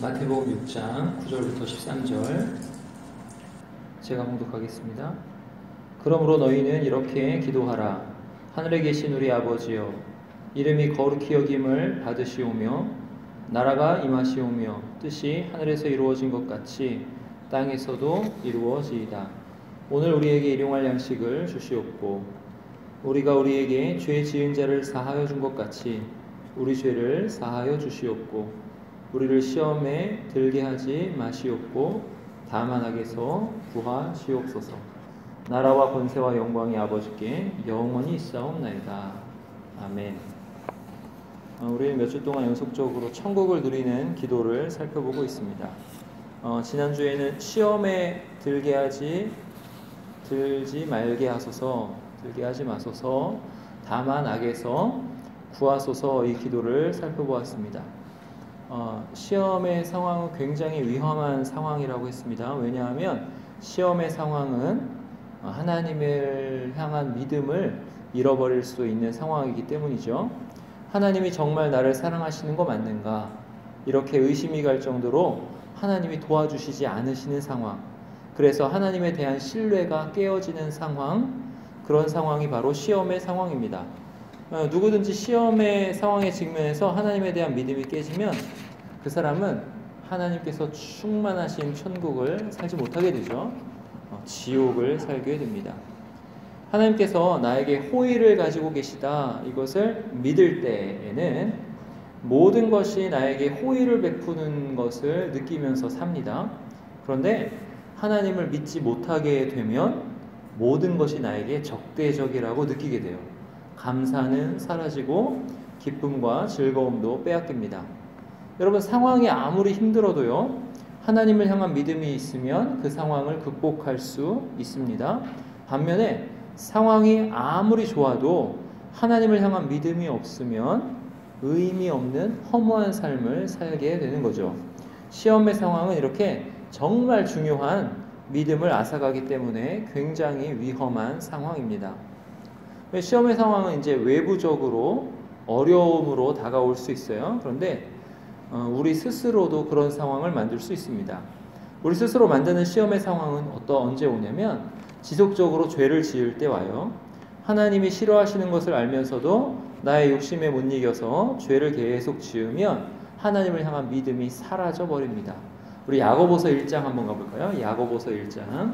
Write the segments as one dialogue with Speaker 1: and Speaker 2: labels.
Speaker 1: 마태복음 6장 9절부터 13절 제가 봉독하겠습니다. 그러므로 너희는 이렇게 기도하라. 하늘에 계신 우리 아버지여, 이름이 거룩히 여김을 받으시오며 나라가 임하시오며 뜻이 하늘에서 이루어진 것 같이 땅에서도 이루어지이다. 오늘 우리에게 일용할 양식을 주시옵고 우리가 우리에게 죄 지은 자를 사하여 준 것 같이 우리 죄를 사하여 주시옵고 우리를 시험에 들게 하지 마시옵고 다만 악에서 구하시옵소서. 나라와 권세와 영광이 아버지께 영원히 있사옵나이다. 아멘. 우리는 몇 주 동안 연속적으로 천국을 누리는 기도를 살펴보고 있습니다. 지난주에는 시험에 들지 말게 하소서, 들게 하지 마소서, 다만 악에서 구하소서 이 기도를 살펴보았습니다. 시험의 상황은 굉장히 위험한 상황이라고 했습니다. 왜냐하면 시험의 상황은 하나님을 향한 믿음을 잃어버릴 수 있는 상황이기 때문이죠. 하나님이 정말 나를 사랑하시는 거 맞는가? 이렇게 의심이 갈 정도로 하나님이 도와주시지 않으시는 상황, 그래서 하나님에 대한 신뢰가 깨어지는 상황, 그런 상황이 바로 시험의 상황입니다. 누구든지 시험의 상황에 직면해서 하나님에 대한 믿음이 깨지면 그 사람은 하나님께서 충만하신 천국을 살지 못하게 되죠. 지옥을 살게 됩니다. 하나님께서 나에게 호의를 가지고 계시다, 이것을 믿을 때에는 모든 것이 나에게 호의를 베푸는 것을 느끼면서 삽니다. 그런데 하나님을 믿지 못하게 되면 모든 것이 나에게 적대적이라고 느끼게 돼요. 감사는 사라지고 기쁨과 즐거움도 빼앗깁니다. 여러분, 상황이 아무리 힘들어도요, 하나님을 향한 믿음이 있으면 그 상황을 극복할 수 있습니다. 반면에 상황이 아무리 좋아도 하나님을 향한 믿음이 없으면 의미 없는 허무한 삶을 살게 되는 거죠. 시험의 상황은 이렇게 정말 중요한 믿음을 앗아가기 때문에 굉장히 위험한 상황입니다. 시험의 상황은 이제 외부적으로 어려움으로 다가올 수 있어요. 그런데 우리 스스로도 그런 상황을 만들 수 있습니다. 우리 스스로 만드는 시험의 상황은 언제 오냐면 지속적으로 죄를 지을 때 와요. 하나님이 싫어하시는 것을 알면서도 나의 욕심에 못 이겨서 죄를 계속 지으면 하나님을 향한 믿음이 사라져 버립니다. 우리 야고보서 1장 한번 가볼까요? 야고보서 1장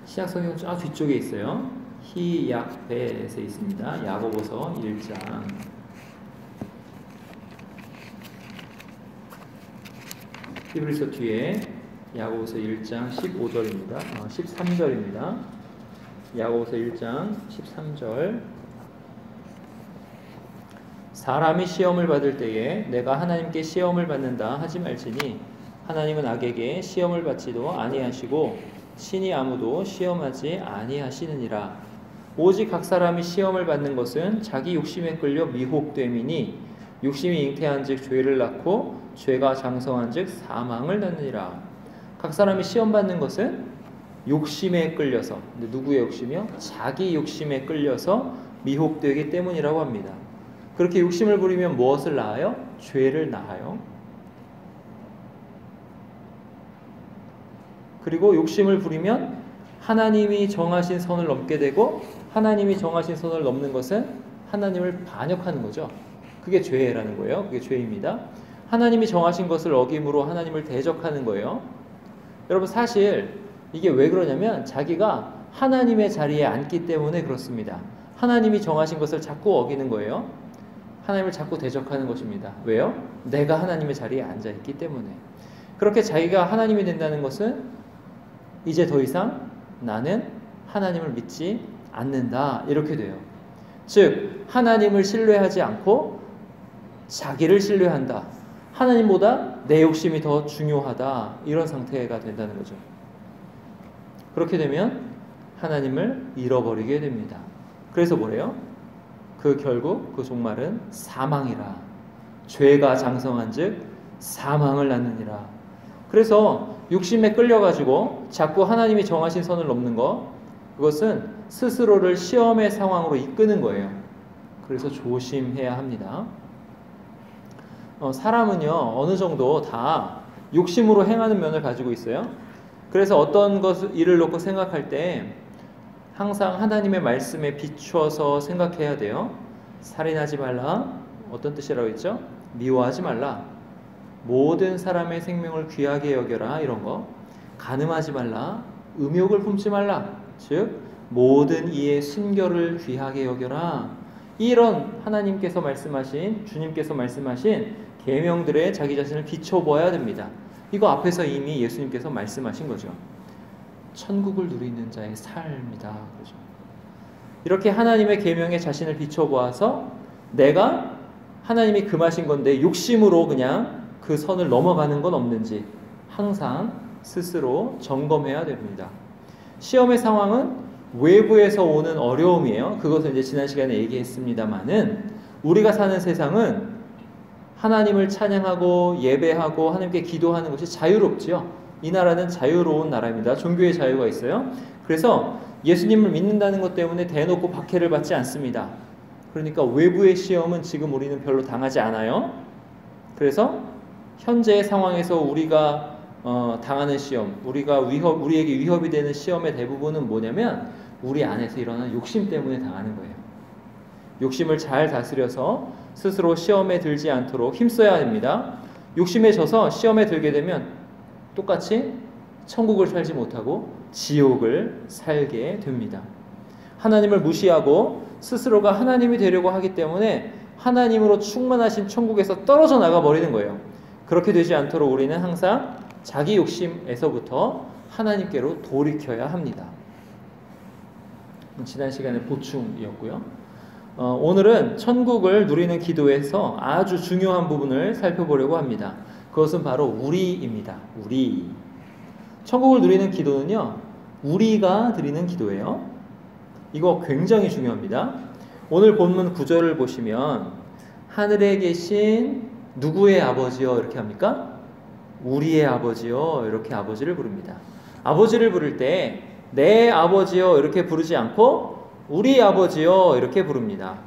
Speaker 1: 신약성경 쫙 뒤쪽에 있어요. 히약배에서 있습니다. 야고보서 1장 히브리서 뒤에 야고보서 1장 15절입니다. 13절입니다. 야고보서 1장 13절. 사람이 시험을 받을 때에 내가 하나님께 시험을 받는다 하지 말지니 하나님은 악에게 시험을 받지도 아니하시고 신이 아무도 시험하지 아니하시느니라. 오직 각 사람이 시험을 받는 것은 자기 욕심에 끌려 미혹됨이니 욕심이 잉태한즉 죄를 낳고 죄가 장성한즉 사망을 낳느니라. 각 사람이 시험 받는 것은 욕심에 끌려서, 근데 누구의 욕심이요? 자기 욕심에 끌려서 미혹되기 때문이라고 합니다. 그렇게 욕심을 부리면 무엇을 낳아요? 죄를 낳아요. 그리고 욕심을 부리면 하나님이 정하신 선을 넘게 되고, 하나님이 정하신 선을 넘는 것은 하나님을 반역하는 거죠. 그게 죄라는 거예요. 그게 죄입니다. 하나님이 정하신 것을 어김으로 하나님을 대적하는 거예요. 여러분, 사실 이게 왜 그러냐면 자기가 하나님의 자리에 앉기 때문에 그렇습니다. 하나님이 정하신 것을 자꾸 어기는 거예요. 하나님을 자꾸 대적하는 것입니다. 왜요? 내가 하나님의 자리에 앉아있기 때문에. 그렇게 자기가 하나님이 된다는 것은 이제 더 이상 나는 하나님을 믿지 않는다, 이렇게 돼요. 즉 하나님을 신뢰하지 않고 자기를 신뢰한다, 하나님보다 내 욕심이 더 중요하다, 이런 상태가 된다는 거죠. 그렇게 되면 하나님을 잃어버리게 됩니다. 그래서 뭐래요? 결국 그 종말은 사망이라. 죄가 장성한즉 사망을 낳느니라. 그래서 욕심에 끌려가지고 자꾸 하나님이 정하신 선을 넘는 것, 그것은 스스로를 시험의 상황으로 이끄는 거예요. 그래서 조심해야 합니다. 사람은요 어느 정도 다 욕심으로 행하는 면을 가지고 있어요. 그래서 어떤 일을 놓고 생각할 때 항상 하나님의 말씀에 비추어서 생각해야 돼요. 살인하지 말라. 어떤 뜻이라고 했죠? 미워하지 말라. 모든 사람의 생명을 귀하게 여겨라. 이런 거. 간음하지 말라. 음욕을 품지 말라. 즉 모든 이의 순결을 귀하게 여겨라. 이런 하나님께서 말씀하신, 주님께서 말씀하신 계명들에 자기 자신을 비춰보아야 됩니다. 이거 앞에서 이미 예수님께서 말씀하신 거죠. 천국을 누리는 자의 삶이다. 그렇죠? 이렇게 하나님의 계명에 자신을 비춰보아서 내가 하나님이 금하신 건데 욕심으로 그냥 그 선을 넘어가는 건 없는지 항상 스스로 점검해야 됩니다. 시험의 상황은 외부에서 오는 어려움이에요. 그것은 이제 지난 시간에 얘기했습니다만은 우리가 사는 세상은 하나님을 찬양하고 예배하고 하나님께 기도하는 것이 자유롭지요. 이 나라는 자유로운 나라입니다. 종교의 자유가 있어요. 그래서 예수님을 믿는다는 것 때문에 대놓고 박해를 받지 않습니다. 그러니까 외부의 시험은 지금 우리는 별로 당하지 않아요. 그래서 현재의 상황에서 우리가 당하는 시험, 우리에게 위협이 되는 시험의 대부분은 뭐냐면 우리 안에서 일어나는 욕심 때문에 당하는 거예요. 욕심을 잘 다스려서 스스로 시험에 들지 않도록 힘써야 합니다. 욕심에 져서 시험에 들게 되면 똑같이 천국을 살지 못하고 지옥을 살게 됩니다. 하나님을 무시하고 스스로가 하나님이 되려고 하기 때문에 하나님으로 충만하신 천국에서 떨어져 나가 버리는 거예요. 그렇게 되지 않도록 우리는 항상 자기 욕심에서부터 하나님께로 돌이켜야 합니다. 지난 시간에 보충이었고요. 오늘은 천국을 누리는 기도에서 아주 중요한 부분을 살펴보려고 합니다. 그것은 바로 우리입니다. 우리. 천국을 누리는 기도는요, 우리가 드리는 기도예요. 이거 굉장히 중요합니다. 오늘 본문 9절을 보시면 하늘에 계신 누구의 아버지요? 이렇게 합니까? 우리의 아버지요. 이렇게 아버지를 부릅니다. 아버지를 부를 때 내 아버지요 이렇게 부르지 않고 우리 아버지요 이렇게 부릅니다.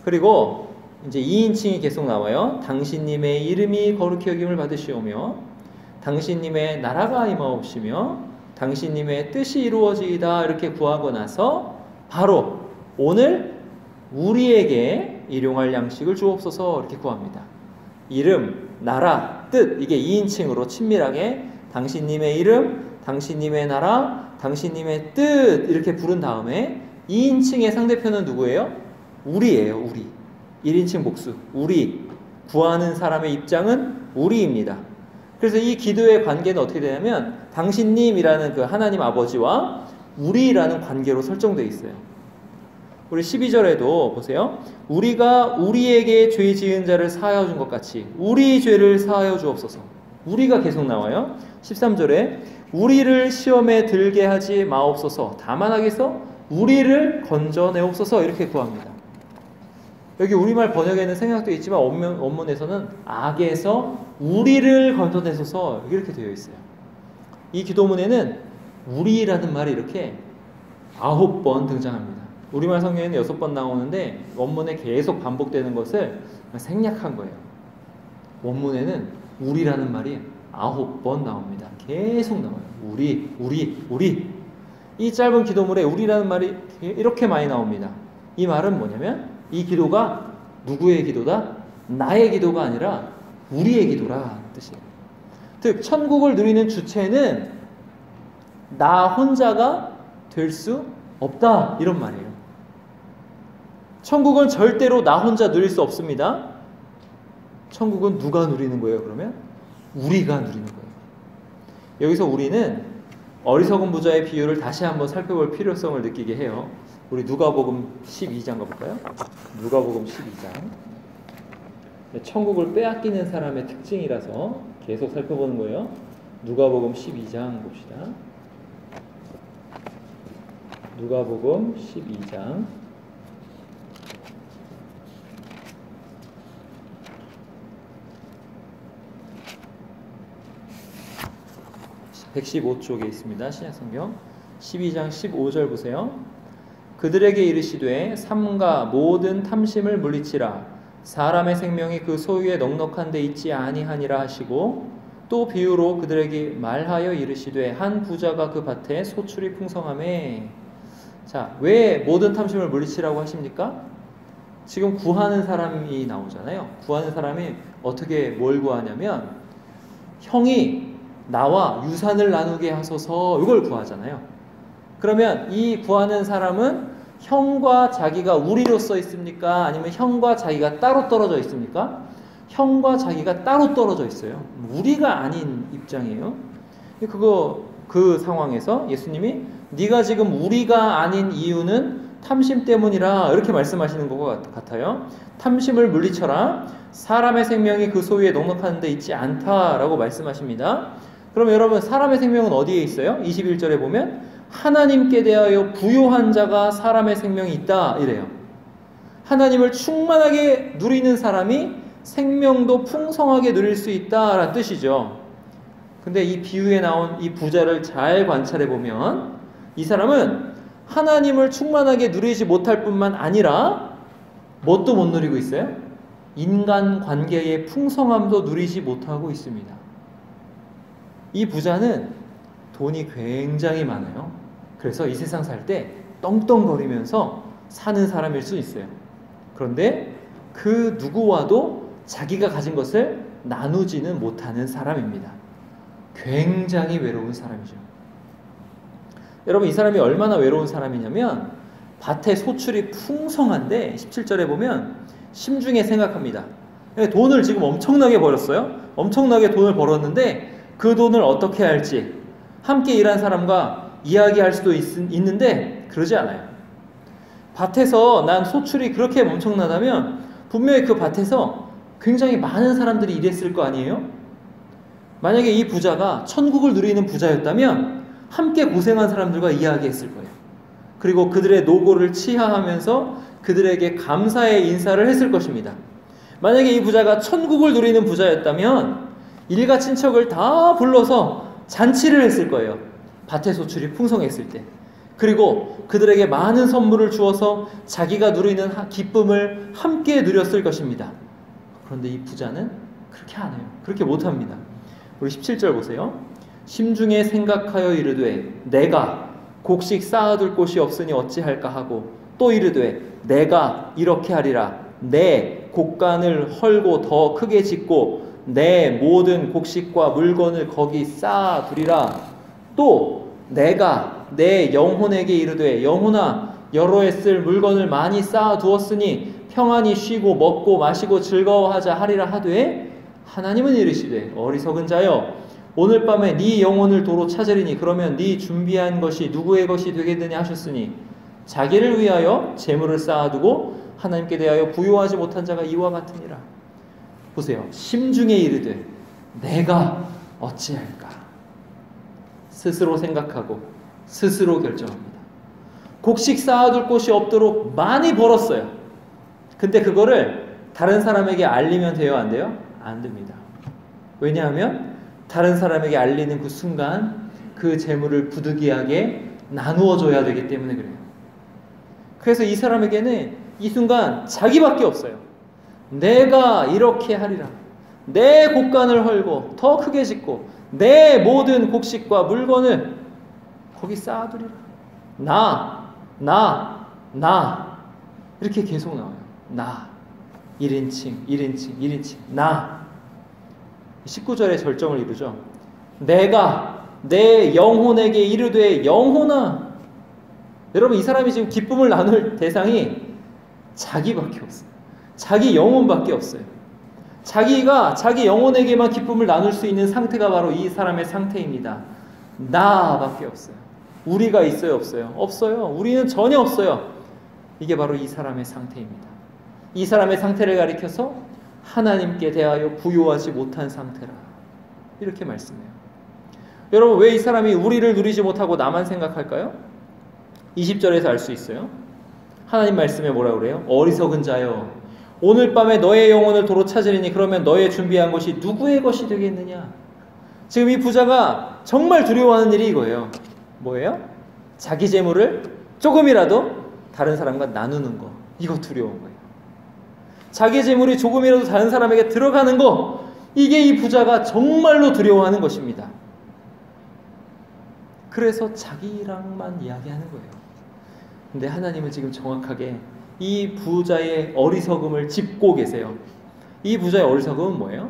Speaker 1: 그리고 이제 2인칭이 계속 나와요. 당신님의 이름이 거룩히 여김을 받으시오며 당신님의 나라가 임하옵시며 당신님의 뜻이 이루어지이다 이렇게 구하고 나서 바로 오늘 우리에게 일용할 양식을 주옵소서 이렇게 구합니다. 이름, 나라, 뜻 이게 2인칭으로 친밀하게 당신님의 이름, 당신님의 나라, 당신님의 뜻 이렇게 부른 다음에 2인칭의 상대편은 누구예요? 우리예요. 우리. 1인칭 복수. 우리. 구하는 사람의 입장은 우리입니다. 그래서 이 기도의 관계는 어떻게 되냐면 당신님이라는 그 하나님 아버지와 우리라는 관계로 설정되어 있어요. 우리 12절에도 보세요. 우리가 우리에게 죄 지은 자를 사하여 준 것 같이 우리 죄를 사하여 주옵소서. 우리가 계속 나와요. 13절에 우리를 시험에 들게 하지 마옵소서. 다만 악에서 우리를 건져내옵소서 이렇게 구합니다. 여기 우리말 번역에는 생략되어 있지만 원문에서는 악에서 우리를 건져내소서 이렇게 되어 있어요. 이 기도문에는 우리라는 말이 이렇게 9번 등장합니다. 우리말 성경에는 6번 나오는데 원문에 계속 반복되는 것을 생략한 거예요. 원문에는 우리라는 말이 9번 나옵니다. 계속 나와요. 우리. 이 짧은 기도물에 우리라는 말이 이렇게 많이 나옵니다. 이 말은 뭐냐면 이 기도가 누구의 기도다? 나의 기도가 아니라 우리의 기도라 뜻이에요. 즉 천국을 누리는 주체는 나 혼자가 될 수 없다 이런 말이에요. 천국은 절대로 나 혼자 누릴 수 없습니다. 천국은 누가 누리는 거예요? 그러면 우리가 누리는 거예요. 여기서 우리는 어리석은 부자의 비유를 다시 한번 살펴볼 필요성을 느끼게 해요. 우리 누가복음 12장 가볼까요? 누가복음 12장. 천국을 빼앗기는 사람의 특징이라서 계속 살펴보는 거예요. 누가복음 12장 봅시다. 누가복음 12장 115쪽에 있습니다. 신약성경 12장 15절 보세요. 그들에게 이르시되 삼가 모든 탐심을 물리치라. 사람의 생명이 그 소유에 넉넉한 데 있지 아니하니라 하시고, 또 비유로 그들에게 말하여 이르시되 한 부자가 그 밭에 소출이 풍성하매. 자, 왜 모든 탐심을 물리치라고 하십니까? 지금 구하는 사람이 나오잖아요. 구하는 사람이 어떻게 뭘 구하냐면, 형이 나와 유산을 나누게 하소서, 이걸 구하잖아요. 그러면 이 구하는 사람은 형과 자기가 우리로서 있습니까? 아니면 형과 자기가 따로 떨어져 있습니까? 형과 자기가 따로 떨어져 있어요. 우리가 아닌 입장이에요. 그 상황에서 예수님이 네가 지금 우리가 아닌 이유는 탐심 때문이라, 이렇게 말씀하시는 것 같아요. 탐심을 물리쳐라. 사람의 생명이 그 소유에 넉넉한 데 있지 않다라고 말씀하십니다. 그럼 여러분, 사람의 생명은 어디에 있어요? 21절에 보면 하나님께 대하여 부요한 자가 사람의 생명이 있다, 이래요. 하나님을 충만하게 누리는 사람이 생명도 풍성하게 누릴 수 있다라는 뜻이죠. 근데 이 비유에 나온 이 부자를 잘 관찰해 보면 이 사람은 하나님을 충만하게 누리지 못할 뿐만 아니라 뭣도 못 누리고 있어요? 인간관계의 풍성함도 누리지 못하고 있습니다. 이 부자는 돈이 굉장히 많아요. 그래서 이 세상 살 때 떵떵거리면서 사는 사람일 수 있어요. 그런데 그 누구와도 자기가 가진 것을 나누지는 못하는 사람입니다. 굉장히 외로운 사람이죠. 여러분, 이 사람이 얼마나 외로운 사람이냐면 밭에 소출이 풍성한데 17절에 보면 심중에 생각합니다. 돈을 지금 엄청나게 벌었어요. 엄청나게 돈을 벌었는데 그 돈을 어떻게 할지 함께 일한 사람과 이야기할 수도 있는데 그러지 않아요. 밭에서 난 소출이 그렇게 엄청나다면 분명히 그 밭에서 굉장히 많은 사람들이 일했을 거 아니에요? 만약에 이 부자가 천국을 누리는 부자였다면 함께 고생한 사람들과 이야기했을 거예요. 그리고 그들의 노고를 치하하면서 그들에게 감사의 인사를 했을 것입니다. 만약에 이 부자가 천국을 누리는 부자였다면 일가 친척을 다 불러서 잔치를 했을 거예요. 밭의 소출이 풍성했을 때. 그리고 그들에게 많은 선물을 주어서 자기가 누리는 기쁨을 함께 누렸을 것입니다. 그런데 이 부자는 그렇게 안 해요. 그렇게 못합니다. 우리 17절 보세요. 심중에 생각하여 이르되 내가 곡식 쌓아둘 곳이 없으니 어찌할까 하고, 또 이르되 내가 이렇게 하리라. 내 곡간을 헐고 더 크게 짓고 내 모든 곡식과 물건을 거기 쌓아두리라. 또 내가 내 영혼에게 이르되 영혼아, 여러 해 쓸 물건을 많이 쌓아두었으니 평안히 쉬고 먹고 마시고 즐거워하자 하리라 하되, 하나님은 이르시되 어리석은 자여, 오늘 밤에 네 영혼을 도로 찾으리니 그러면 네 준비한 것이 누구의 것이 되겠느냐 하셨으니, 자기를 위하여 재물을 쌓아두고 하나님께 대하여 부요하지 못한 자가 이와 같으니라. 보세요. 심중에 이르되 내가 어찌할까? 스스로 생각하고 스스로 결정합니다. 곡식 쌓아둘 곳이 없도록 많이 벌었어요. 근데 그거를 다른 사람에게 알리면 돼요? 안 돼요? 안 됩니다. 왜냐하면 다른 사람에게 알리는 그 순간 그 재물을 부득이하게 나누어 줘야 되기 때문에 그래요. 그래서 이 사람에게는 이 순간 자기밖에 없어요. 내가 이렇게 하리라. 내 곡간을 헐고 더 크게 짓고 내 모든 곡식과 물건을 거기 쌓아두리라. 나 이렇게 계속 나와요. 나 1인칭 나. 19절의 절정을 이루죠. 내가 내 영혼에게 이르되 영혼아. 여러분, 이 사람이 지금 기쁨을 나눌 대상이 자기밖에 없어요. 자기 영혼밖에 없어요. 자기가 자기 영혼에게만 기쁨을 나눌 수 있는 상태가 바로 이 사람의 상태입니다. 나밖에 없어요. 우리가 있어요, 없어요? 없어요. 우리는 전혀 없어요. 이게 바로 이 사람의 상태입니다. 이 사람의 상태를 가리켜서 하나님께 대하여 부요하지 못한 상태라, 이렇게 말씀해요. 여러분, 왜 이 사람이 우리를 누리지 못하고 나만 생각할까요? 20절에서 알 수 있어요. 하나님 말씀에 뭐라고 그래요? 어리석은 자여, 오늘 밤에 너의 영혼을 도로 찾으리니 그러면 너의 준비한 것이 누구의 것이 되겠느냐. 지금 이 부자가 정말 두려워하는 일이 이거예요. 뭐예요? 자기 재물을 조금이라도 다른 사람과 나누는 거. 이거 두려운 거예요. 자기 재물이 조금이라도 다른 사람에게 들어가는 거, 이게 이 부자가 정말로 두려워하는 것입니다. 그래서 자기랑만 이야기하는 거예요. 근데 하나님은 지금 정확하게 이 부자의 어리석음을 짚고 계세요. 이 부자의 어리석음은 뭐예요?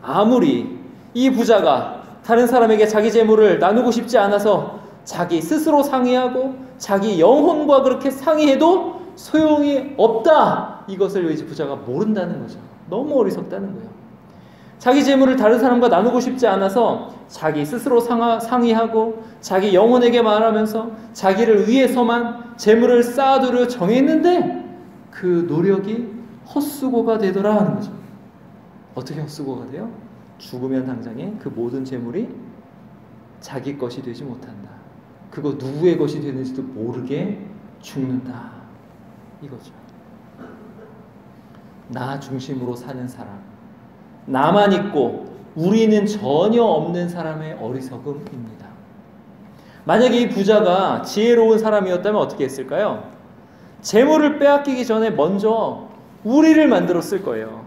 Speaker 1: 아무리 이 부자가 다른 사람에게 자기 재물을 나누고 싶지 않아서 자기 스스로 상의하고 자기 영혼과 그렇게 상의해도 소용이 없다, 이것을 이 부자가 모른다는 거죠. 너무 어리석다는 거예요. 자기 재물을 다른 사람과 나누고 싶지 않아서 자기 스스로 상의하고 자기 영혼에게 말하면서 자기를 위해서만 재물을 쌓아두려 정했는데 그 노력이 헛수고가 되더라 하는 거죠. 어떻게 헛수고가 돼요? 죽으면 당장에 그 모든 재물이 자기 것이 되지 못한다. 그거 누구의 것이 되는지도 모르게 죽는다, 이거죠. 나 중심으로 사는 사람, 나만 있고 우리는 전혀 없는 사람의 어리석음입니다. 만약에 이 부자가 지혜로운 사람이었다면 어떻게 했을까요? 재물을 빼앗기기 전에 먼저 우리를 만들었을 거예요.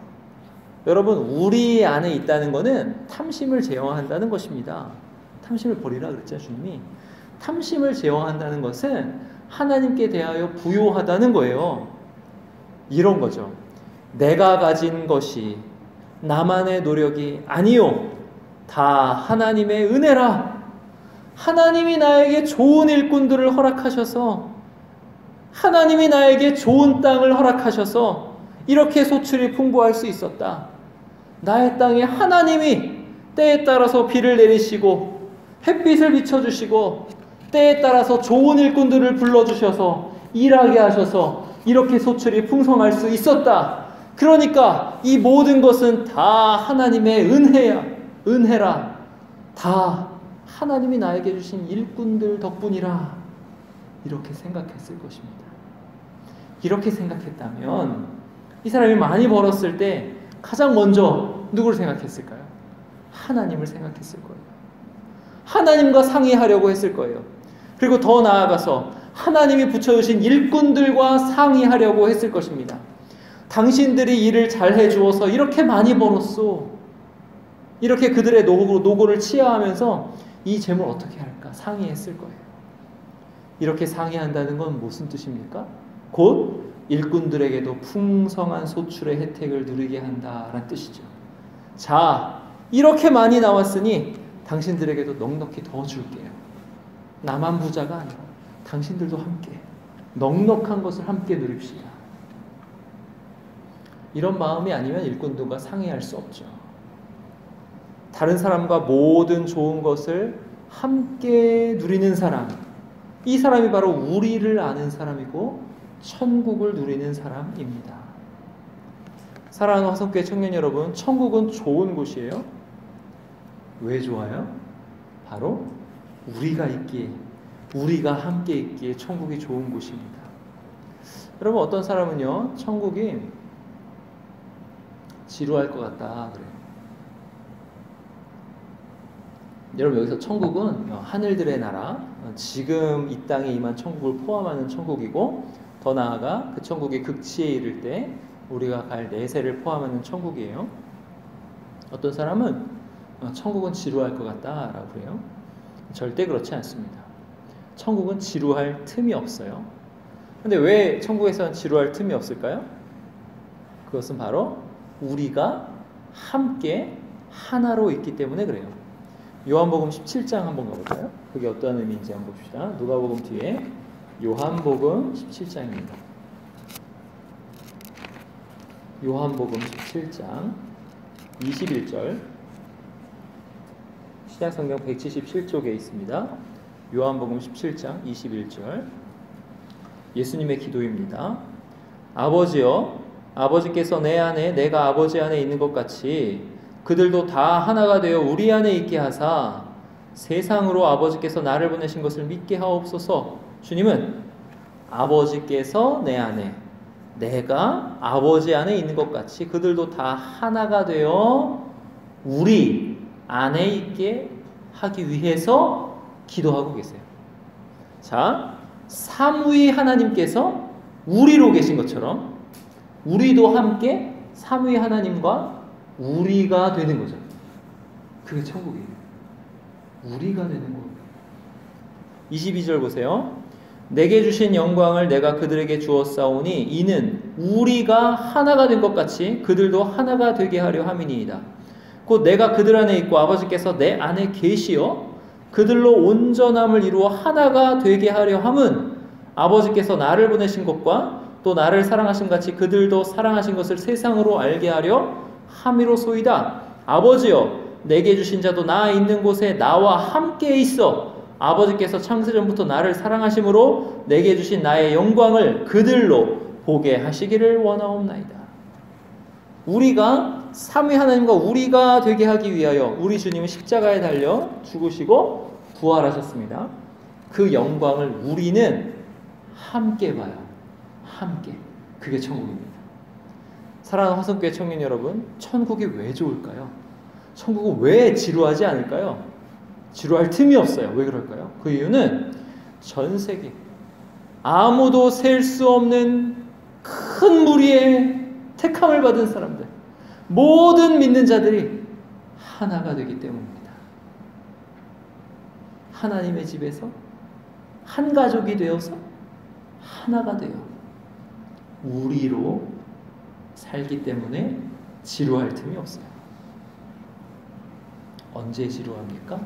Speaker 1: 여러분, 우리 안에 있다는 것은 탐심을 제어한다는 것입니다. 탐심을 버리라 그랬죠, 주님이. 탐심을 제어한다는 것은 하나님께 대하여 부요하다는 거예요. 이런 거죠. 내가 가진 것이 나만의 노력이 아니요, 다 하나님의 은혜라. 하나님이 나에게 좋은 일꾼들을 허락하셔서, 하나님이 나에게 좋은 땅을 허락하셔서 이렇게 소출이 풍부할 수 있었다. 나의 땅에 하나님이 때에 따라서 비를 내리시고 햇빛을 비춰주시고 때에 따라서 좋은 일꾼들을 불러주셔서 일하게 하셔서 이렇게 소출이 풍성할 수 있었다. 그러니까 이 모든 것은 다 하나님의 은혜라. 다 하나님이 나에게 주신 일꾼들 덕분이라. 이렇게 생각했을 것입니다. 이렇게 생각했다면 이 사람이 많이 벌었을 때 가장 먼저 누구를 생각했을까요? 하나님을 생각했을 거예요. 하나님과 상의하려고 했을 거예요. 그리고 더 나아가서 하나님이 붙여주신 일꾼들과 상의하려고 했을 것입니다. 당신들이 일을 잘 해주어서 이렇게 많이 벌었소. 이렇게 그들의 노고를 치하하면서 이 재물 어떻게 할까 상의했을 거예요. 이렇게 상의한다는 건 무슨 뜻입니까? 곧 일꾼들에게도 풍성한 소출의 혜택을 누리게 한다라는 뜻이죠. 자, 이렇게 많이 나왔으니 당신들에게도 넉넉히 더 줄게요. 나만 부자가 아니라 당신들도 함께 넉넉한 것을 함께 누립시다. 이런 마음이 아니면 일꾼들과 상의할 수 없죠. 다른 사람과 모든 좋은 것을 함께 누리는 사람, 이 사람이 바로 우리를 아는 사람이고 천국을 누리는 사람입니다. 사랑하는 화성교회 청년 여러분, 천국은 좋은 곳이에요. 왜 좋아요? 바로 우리가 있기에, 우리가 함께 있기에 천국이 좋은 곳입니다. 여러분, 어떤 사람은요, 천국이 지루할 것 같다 그래요. 여러분, 여기서 천국은 하늘들의 나라, 지금 이 땅에 임한 천국을 포함하는 천국이고, 더 나아가 그 천국의 극치에 이를 때 우리가 갈 내세를 포함하는 천국이에요. 어떤 사람은 천국은 지루할 것 같다라고 그래요. 절대 그렇지 않습니다. 천국은 지루할 틈이 없어요. 근데 왜 천국에서는 지루할 틈이 없을까요? 그것은 바로 우리가 함께 하나로 있기 때문에 그래요. 요한복음 17장 한번 가볼까요? 그게 어떤 의미인지 한번 봅시다. 누가복음 뒤에 요한복음 17장입니다. 요한복음 17장 21절, 신약성경 177쪽에 있습니다. 요한복음 17장 21절, 예수님의 기도입니다. 아버지여, 아버지께서 내 안에 내가 아버지 안에 있는 것 같이 그들도 다 하나가 되어 우리 안에 있게 하사 세상으로 아버지께서 나를 보내신 것을 믿게 하옵소서. 주님은 아버지께서 내 안에, 내가 아버지 안에 있는 것 같이 그들도 다 하나가 되어 우리 안에 있게 하기 위해서 기도하고 계세요. 자, 삼위 하나님께서 우리로 계신 것처럼 우리도 함께 삼위 하나님과 우리가 되는 거죠. 그게 천국이에요. 우리가 되는 거예요. 22절 보세요. 내게 주신 영광을 내가 그들에게 주었사오니 이는 우리가 하나가 된 것 같이 그들도 하나가 되게 하려 함이니이다. 곧 내가 그들 안에 있고 아버지께서 내 안에 계시어 그들로 온전함을 이루어 하나가 되게 하려 함은 아버지께서 나를 보내신 것과 또 나를 사랑하신 같이 그들도 사랑하신 것을 세상으로 알게 하려 함이로소이다. 아버지여 내게 주신 자도 나 있는 곳에 나와 함께 있어 아버지께서 창세전부터 나를 사랑하심으로 내게 주신 나의 영광을 그들로 보게 하시기를 원하옵나이다. 우리가 삼위 하나님과 우리가 되게 하기 위하여 우리 주님은 십자가에 달려 죽으시고 부활하셨습니다. 그 영광을 우리는 함께 봐요. 함께. 그게 천국입니다. 사랑하는 화성교회 청년 여러분, 천국이 왜 좋을까요? 천국은 왜 지루하지 않을까요? 지루할 틈이 없어요. 왜 그럴까요? 그 이유는 전 세계 아무도 셀 수 없는 큰 무리의 택함을 받은 사람들, 모든 믿는 자들이 하나가 되기 때문입니다. 하나님의 집에서 한 가족이 되어서 하나가 되어 우리로 살기 때문에 지루할 틈이 없어요. 언제 지루합니까?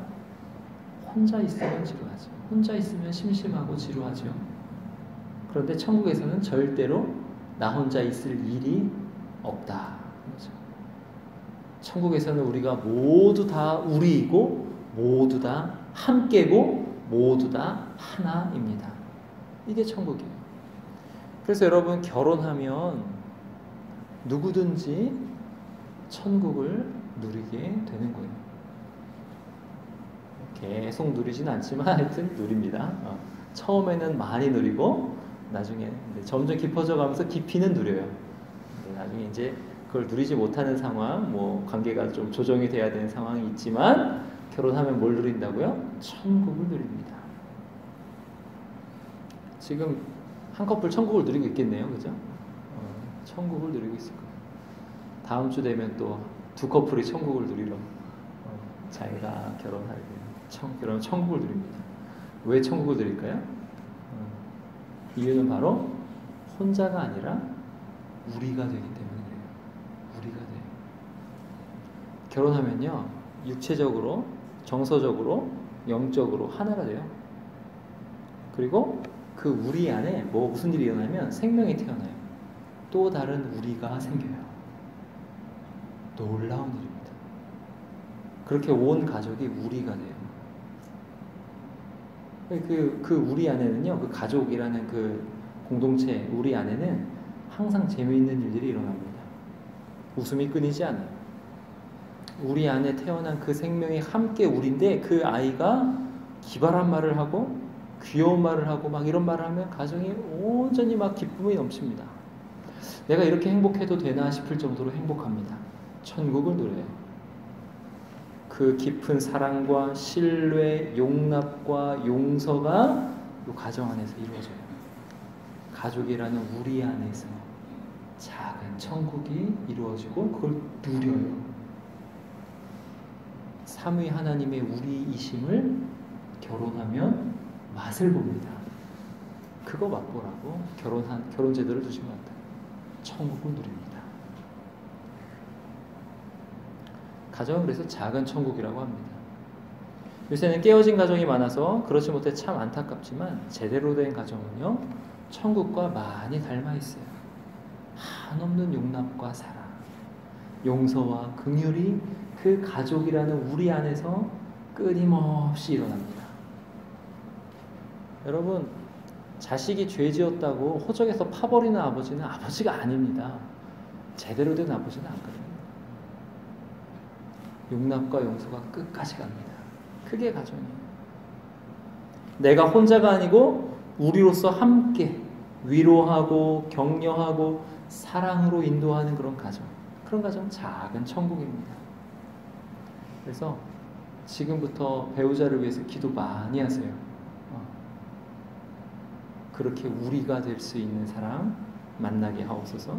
Speaker 1: 혼자 있으면 지루하죠. 혼자 있으면 심심하고 지루하죠. 그런데 천국에서는 절대로 나 혼자 있을 일이 없다. 그렇죠? 천국에서는 우리가 모두 다 우리이고 모두 다 함께고 모두 다 하나입니다. 이게 천국이에요. 그래서 여러분 결혼하면 누구든지 천국을 누리게 되는 거예요. 계속 누리진 않지만 하여튼 누립니다. 처음에는 많이 누리고 나중에 점점 깊어져 가면서 깊이는 누려요. 나중에 이제 그걸 누리지 못하는 상황, 뭐 관계가 좀 조정이 돼야 되는 상황이 있지만 결혼하면 뭘 누린다고요? 천국을 누립니다. 지금 한 커플 천국을 누리고 있겠네요, 그죠? 천국을 누리고 있을 거예요. 다음 주 되면 또 두 커플이 천국을 누리러 자기가 결혼할 때 그런 천국을 누립니다. 왜 천국을 누릴까요? 이유는 바로 혼자가 아니라 우리가 되기 때문에 그래요. 우리가 돼요. 결혼하면요, 육체적으로, 정서적으로, 영적으로 하나가 돼요. 그리고 그 우리 안에 무슨 일이 일어나면 생명이 태어나요. 또 다른 우리가 생겨요. 놀라운 일입니다. 그렇게 온 가족이 우리가 돼요. 그 우리 안에는요, 그 가족이라는 그 공동체, 우리 안에는 항상 재미있는 일들이 일어납니다. 웃음이 끊이지 않아요. 우리 안에 태어난 그 생명이 함께 우리인데 그 아이가 기발한 말을 하고 귀여운 말을 하고 막 이런 말을 하면 가정이 온전히 막 기쁨이 넘칩니다. 내가 이렇게 행복해도 되나 싶을 정도로 행복합니다. 천국을 누려요. 그 깊은 사랑과 신뢰, 용납과 용서가 이 가정 안에서 이루어져요. 가족이라는 우리 안에서 작은 천국이 이루어지고 그걸 누려요. 삼위 하나님의 우리이심을 결혼하면 맛을 봅니다. 그거 맛보라고 결혼 제도를 주신 것 같아요. 천국을 누립니다. 가정은 그래서 작은 천국이라고 합니다. 요새는 깨어진 가정이 많아서 그렇지 못해 참 안타깝지만 제대로 된 가정은요, 천국과 많이 닮아 있어요. 한없는 용납과 사랑, 용서와 긍휼이 그 가족이라는 우리 안에서 끊임없이 일어납니다. 여러분, 자식이 죄 지었다고 호적에서 파버리는 아버지는 아버지가 아닙니다. 제대로 된 아버지는 안 그래요. 용납과 용서가 끝까지 갑니다. 그게 가정이에요. 내가 혼자가 아니고 우리로서 함께 위로하고 격려하고 사랑으로 인도하는 그런 가정. 그런 가정 작은 천국입니다. 그래서 지금부터 배우자를 위해서 기도 많이 하세요. 그렇게 우리가 될 수 있는 사람 만나게 하옵소서.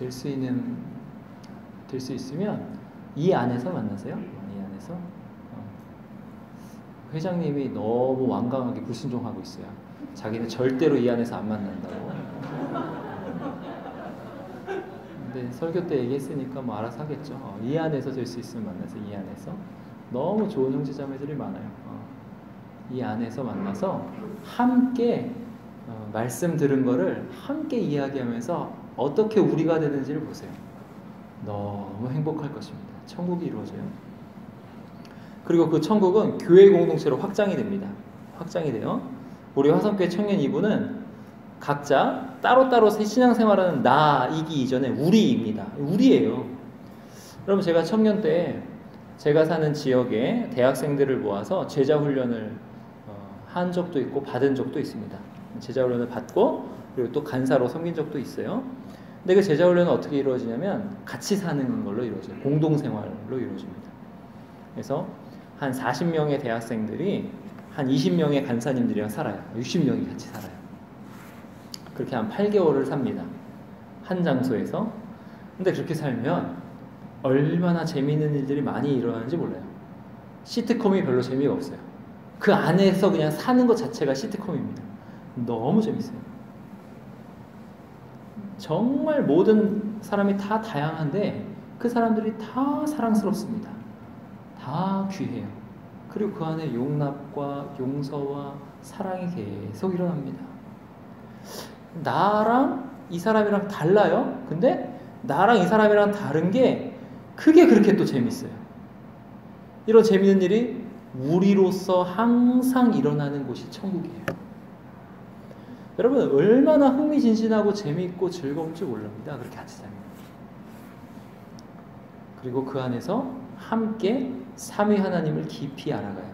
Speaker 1: 될 수 있으면 이 안에서 만나세요. 이 안에서 회장님이 너무 완강하게 불순종하고 있어요. 자기는 절대로 이 안에서 안 만난다고. 근데 설교 때 얘기했으니까 뭐 알아서 하겠죠. 이 안에서 될 수 있으면 만나세요. 이 안에서. 너무 좋은 형제자매들이 많아요. 이 안에서 만나서 함께 말씀 들은 거를 함께 이야기하면서 어떻게 우리가 되는지를 보세요. 너무 행복할 것입니다. 천국이 이루어져요. 그리고 그 천국은 교회 공동체로 확장이 됩니다. 확장이 돼요. 우리 화성교회 청년 2부는 각자 따로따로 신앙생활하는 나이기 이전에 우리입니다. 우리예요. 여러분 제가 청년 때 제가 사는 지역에 대학생들을 모아서 제자훈련을 한 적도 있고 받은 적도 있습니다. 제자훈련을 받고 그리고 또 간사로 섬긴 적도 있어요. 근데 그 제자훈련은 어떻게 이루어지냐면 같이 사는 걸로 이루어져요. 공동생활로 이루어집니다. 그래서 한 40명의 대학생들이 한 20명의 간사님들이랑 살아요. 60명이 같이 살아요. 그렇게 한 8개월을 삽니다. 한 장소에서. 근데 그렇게 살면 얼마나 재미있는 일들이 많이 일어나는지 몰라요. 시트콤이 별로 재미가 없어요. 그 안에서 그냥 사는 것 자체가 시트콤입니다. 너무 재밌어요. 정말 모든 사람이 다 다양한데 그 사람들이 다 사랑스럽습니다. 다 귀해요. 그리고 그 안에 용납과 용서와 사랑이 계속 일어납니다. 나랑 이 사람이랑 달라요. 근데 나랑 이 사람이랑 다른 게 그게 그렇게 또 재밌어요. 이런 재밌는 일이 우리로서 항상 일어나는 곳이 천국이에요. 여러분 얼마나 흥미진진하고 재미있고 즐거울지 모릅니다. 그렇게 같이 살면. 그리고 그 안에서 함께 삼위 하나님을 깊이 알아가요.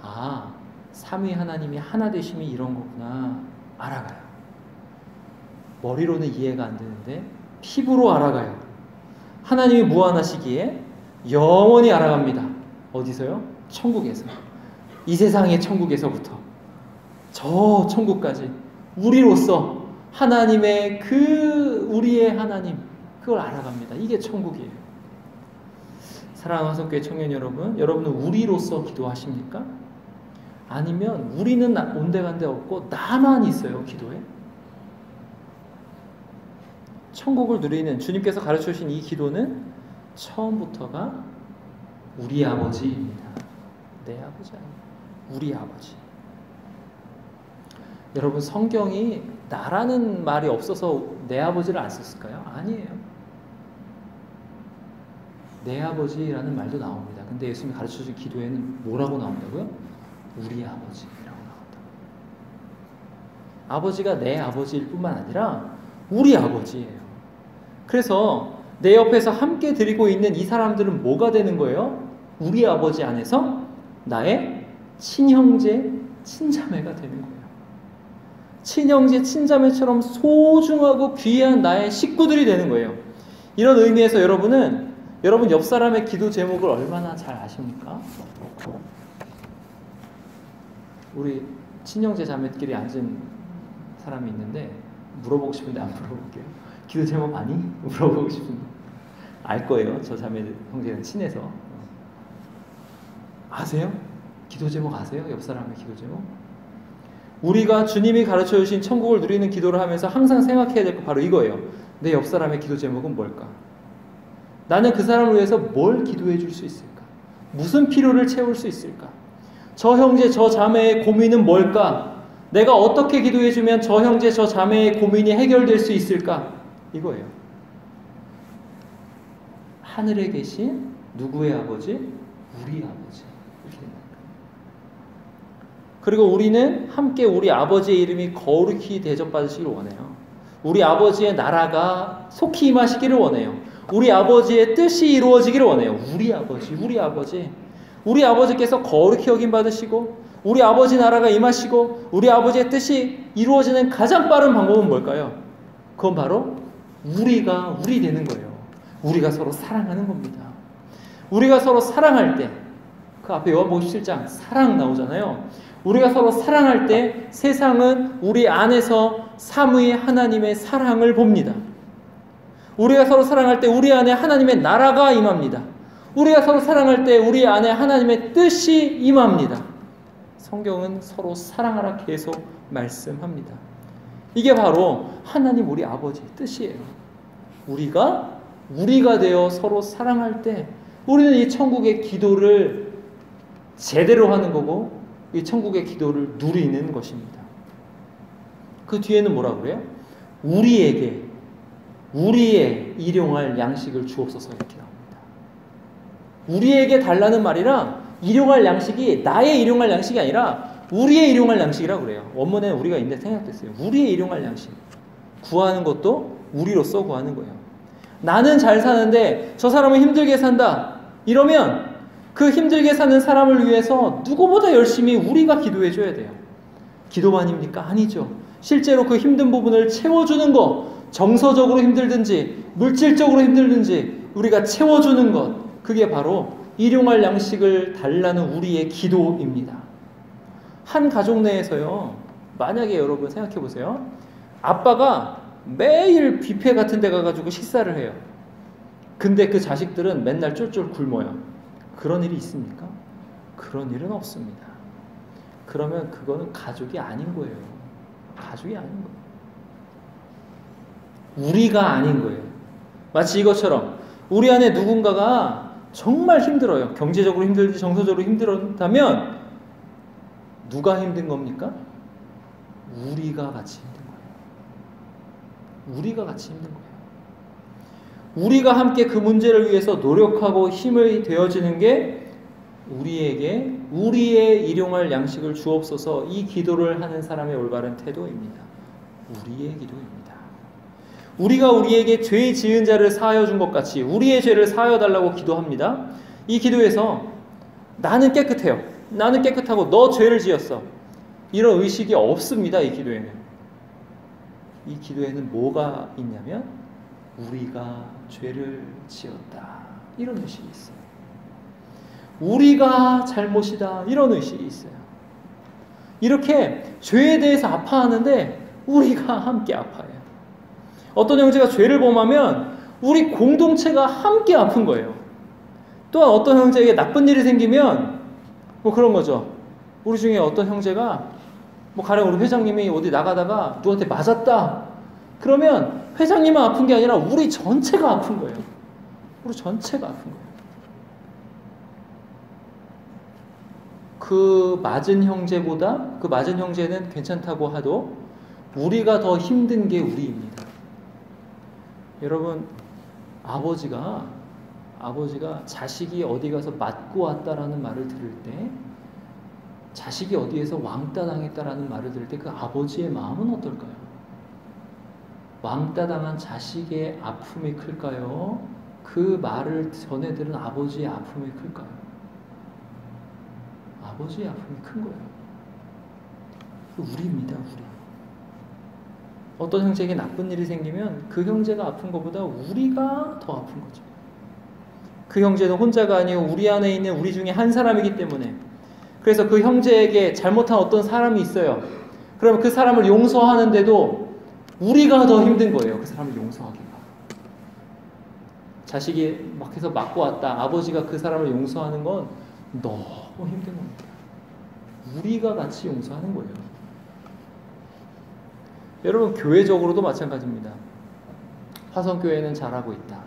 Speaker 1: 아, 삼위 하나님이 하나 되심이 이런 거구나 알아가요. 머리로는 이해가 안 되는데 피부로 알아가요. 하나님이 무한하시기에 영원히 알아갑니다. 어디서요? 천국에서. 이 세상의 천국에서부터 저 천국까지 우리로서 하나님의 그 우리의 하나님 그걸 알아갑니다. 이게 천국이에요. 사랑하는 화성교회 청년 여러분, 여러분은 우리로서 기도하십니까? 아니면 우리는 온데간데 없고 나만 있어요 기도에? 천국을 누리는 주님께서 가르쳐 주신 이 기도는 처음부터가 우리 아버지입니다. 내 아버지 아니에요. 우리 아버지. 여러분 성경이 나라는 말이 없어서 내 아버지를 안 썼을까요? 아니에요. 내 아버지라는 말도 나옵니다. 근데 예수님이 가르쳐 주신 기도에는 뭐라고 나온다고요? 우리 아버지라고 나온다. 아버지가 내 아버지일 뿐만 아니라 우리 아버지예요. 그래서 내 옆에서 함께 드리고 있는 이 사람들은 뭐가 되는 거예요? 우리 아버지 안에서 나의 친형제, 친자매가 되는 거예요. 친형제, 친자매처럼 소중하고 귀한 나의 식구들이 되는 거예요. 이런 의미에서 여러분 옆 사람의 기도 제목을 얼마나 잘 아십니까? 우리 친형제 자매끼리 앉은 사람이 있는데 물어보고 싶은데 안 물어볼게요. 기도 제목 아니? 물어보고 싶은데 알 거예요. 저 자매 형제는 친해서. 아세요? 기도 제목 아세요? 옆 사람의 기도 제목? 우리가 주님이 가르쳐 주신 천국을 누리는 기도를 하면서 항상 생각해야 될 거 바로 이거예요. 내 옆 사람의 기도 제목은 뭘까? 나는 그 사람을 위해서 뭘 기도해 줄 수 있을까? 무슨 필요를 채울 수 있을까? 저 형제 저 자매의 고민은 뭘까? 내가 어떻게 기도해 주면 저 형제 저 자매의 고민이 해결될 수 있을까? 이거예요. 하늘에 계신 누구의 아버지? 우리 아버지. 이렇게 됩니다. 그리고 우리는 함께 우리 아버지의 이름이 거룩히 대접받으시길 원해요. 우리 아버지의 나라가 속히 임하시기를 원해요. 우리 아버지의 뜻이 이루어지기를 원해요. 우리 아버지. 우리 아버지께서 거룩히 여김받으시고 우리 아버지 나라가 임하시고 우리 아버지의 뜻이 이루어지는 가장 빠른 방법은 뭘까요? 그건 바로 우리가 우리 되는 거예요. 우리가 서로 사랑하는 겁니다. 우리가 서로 사랑할 때 그 앞에 요한복음 17장 사랑 나오잖아요. 우리가 서로 사랑할 때 세상은 우리 안에서 삼위 하나님의 사랑을 봅니다. 우리가 서로 사랑할 때 우리 안에 하나님의 나라가 임합니다. 우리가 서로 사랑할 때 우리 안에 하나님의 뜻이 임합니다. 성경은 서로 사랑하라 계속 말씀합니다. 이게 바로 하나님 우리 아버지의 뜻이에요. 우리가 되어 서로 사랑할 때 우리는 이 천국의 기도를 제대로 하는 거고 이 천국의 기도를 누리는 것입니다. 그 뒤에는 뭐라고 그래요? 우리에게 우리의 일용할 양식을 주옵소서 이렇게 나옵니다. 우리에게 달라는 말이랑 일용할 양식이 나의 일용할 양식이 아니라 우리의 일용할 양식이라고 그래요. 원문에는 우리가 있는데 생략됐어요. 우리의 일용할 양식. 구하는 것도 우리로서 구하는 거예요. 나는 잘 사는데 저 사람은 힘들게 산다. 이러면 그 힘들게 사는 사람을 위해서 누구보다 열심히 우리가 기도해 줘야 돼요. 기도만입니까? 아니죠. 실제로 그 힘든 부분을 채워주는 것, 정서적으로 힘들든지 물질적으로 힘들든지 우리가 채워주는 것, 그게 바로 일용할 양식을 달라는 우리의 기도입니다. 한 가족 내에서요, 만약에 여러분 생각해 보세요. 아빠가 매일 뷔페 같은 데 가가지고 식사를 해요. 근데 그 자식들은 맨날 쫄쫄 굶어요. 그런 일이 있습니까? 그런 일은 없습니다. 그러면 그거는 가족이 아닌 거예요. 가족이 아닌 거예요. 우리가 아닌 거예요. 마치 이것처럼 우리 안에 누군가가 정말 힘들어요. 경제적으로 힘들지 정서적으로 힘들었다면 누가 힘든 겁니까? 우리가 같이 힘든 거예요. 우리가 같이 힘든 거예요. 우리가 함께 그 문제를 위해서 노력하고 힘이 되어지는 게 우리에게 우리의 일용할 양식을 주옵소서 이 기도를 하는 사람의 올바른 태도입니다. 우리의 기도입니다. 우리가 우리에게 죄 지은 자를 사하여 준 것 같이 우리의 죄를 사하여 달라고 기도합니다. 이 기도에서 나는 깨끗해요. 나는 깨끗하고 너 죄를 지었어. 이런 의식이 없습니다. 이 기도에는. 이 기도에는 뭐가 있냐면 우리가 죄를 지었다. 이런 의식이 있어요. 우리가 잘못이다. 이런 의식이 있어요. 이렇게 죄에 대해서 아파하는데 우리가 함께 아파해요. 어떤 형제가 죄를 범하면 우리 공동체가 함께 아픈 거예요. 또한 어떤 형제에게 나쁜 일이 생기면 뭐 그런 거죠. 우리 중에 어떤 형제가 가령 우리 회장님이 어디 나가다가 누구한테 맞았다. 그러면 회장님만 아픈 게 아니라 우리 전체가 아픈 거예요. 우리 전체가 아픈 거예요. 그 맞은 형제는 괜찮다고 하도 우리가 더 힘든 게 우리입니다. 여러분, 아버지가 자식이 어디 가서 맞고 왔다라는 말을 들을 때, 자식이 어디에서 왕따 당했다라는 말을 들을 때 그 아버지의 마음은 어떨까요? 왕따 당한 자식의 아픔이 클까요? 그 말을 전해 들은 아버지의 아픔이 클까요? 아버지의 아픔이 큰 거예요. 우리입니다, 우리. 어떤 형제에게 나쁜 일이 생기면 그 형제가 아픈 것보다 우리가 더 아픈 거죠. 그 형제는 혼자가 아니고 우리 안에 있는 우리 중에 한 사람이기 때문에, 그래서 그 형제에게 잘못한 어떤 사람이 있어요. 그러면 그 사람을 용서하는데도 우리가 더 힘든 거예요. 그 사람을 용서하기가. 자식이 막 해서 맞고 왔다. 아버지가 그 사람을 용서하는 건 너무 힘든 겁니다. 우리가 같이 용서하는 거예요. 여러분, 교회적으로도 마찬가지입니다. 화성교회는 잘하고 있다.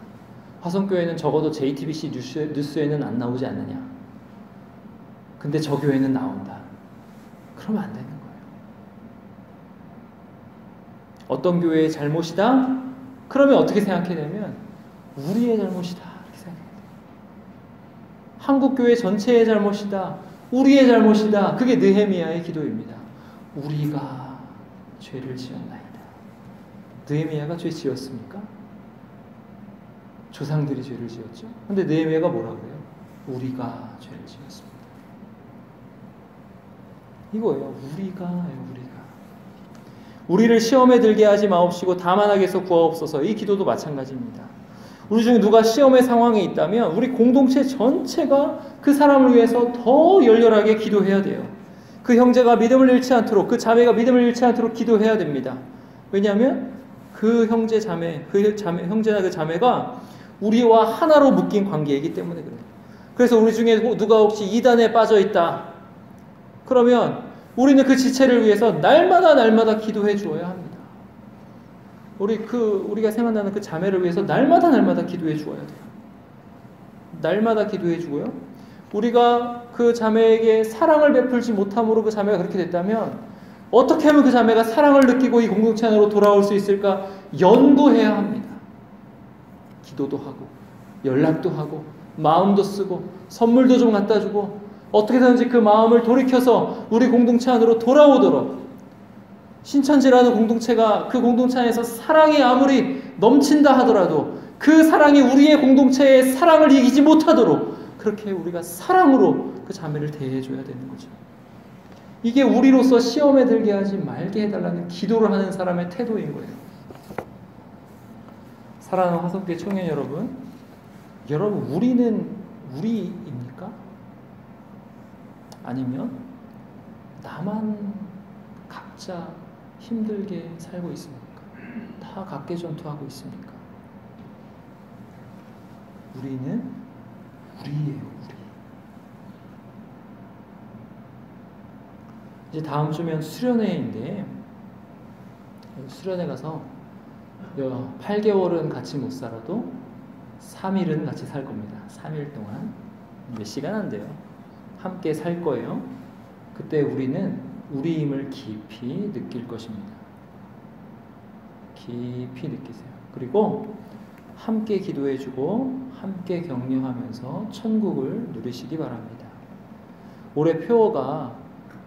Speaker 1: 화성교회는 적어도 JTBC 뉴스에는 안 나오지 않느냐. 근데 저 교회는 나온다. 그러면 안 되는 거예요. 어떤 교회의 잘못이다? 그러면 어떻게 생각해야 되냐면 우리의 잘못이다. 이렇게 생각해야 돼요. 한국교회 전체의 잘못이다. 우리의 잘못이다. 그게 느헤미야의 기도입니다. 우리가 죄를 지었나이다. 느헤미야가 죄 지었습니까? 조상들이 죄를 지었죠. 근데 느헤미야가 뭐라고 그래요? 우리가 죄를 지었습니다. 이거예요. 우리가. 우리를 시험에 들게 하지 마옵시고 다만 악에서 구하옵소서. 이 기도도 마찬가지입니다. 우리 중에 누가 시험의 상황에 있다면 우리 공동체 전체가 그 사람을 위해서 더 열렬하게 기도해야 돼요. 그 형제가 믿음을 잃지 않도록, 그 자매가 믿음을 잃지 않도록 기도해야 됩니다. 왜냐하면 그 형제 자매, 형제나 그 자매가 우리와 하나로 묶인 관계이기 때문에 그래요. 그래서 우리 중에 누가 혹시 이단에 빠져 있다. 그러면 우리는 그 지체를 위해서 날마다 기도해 주어야 합니다. 우리가 생각나는 그 자매를 위해서 날마다 기도해 주어야 돼요. 날마다 기도해 주고요. 우리가 그 자매에게 사랑을 베풀지 못함으로 그 자매가 그렇게 됐다면 어떻게 하면 그 자매가 사랑을 느끼고 이 공동체 안으로 돌아올 수 있을까 연구해야 합니다. 기도도 하고 연락도 하고 마음도 쓰고 선물도 좀 갖다 주고 어떻게든지 그 마음을 돌이켜서 우리 공동체 안으로 돌아오도록 신천지라는 공동체가 그 공동체 안에서 사랑이 아무리 넘친다 하더라도 그 사랑이 우리의 공동체의 사랑을 이기지 못하도록 그렇게 우리가 사랑으로 그 자매를 대해줘야 되는 거죠. 이게 우리로서 시험에 들게 하지 말게 해달라는 기도를 하는 사람의 태도인 거예요. 사랑하는 화성교회 청년 여러분, 우리는 우리입니까? 아니면 나만 각자 힘들게 살고 있습니까? 다 각개전투하고 있습니까? 우리는 우리예요, 우리. 이제 다음 주면 수련회인데 수련회 가서 8개월은 같이 못 살아도 3일은 같이 살 겁니다. 3일 동안 몇 시간 안 돼요. 함께 살 거예요. 그때 우리는 우리임을 깊이 느낄 것입니다. 깊이 느끼세요. 그리고 함께 기도해주고 함께 격려하면서 천국을 누리시기 바랍니다. 올해 표어가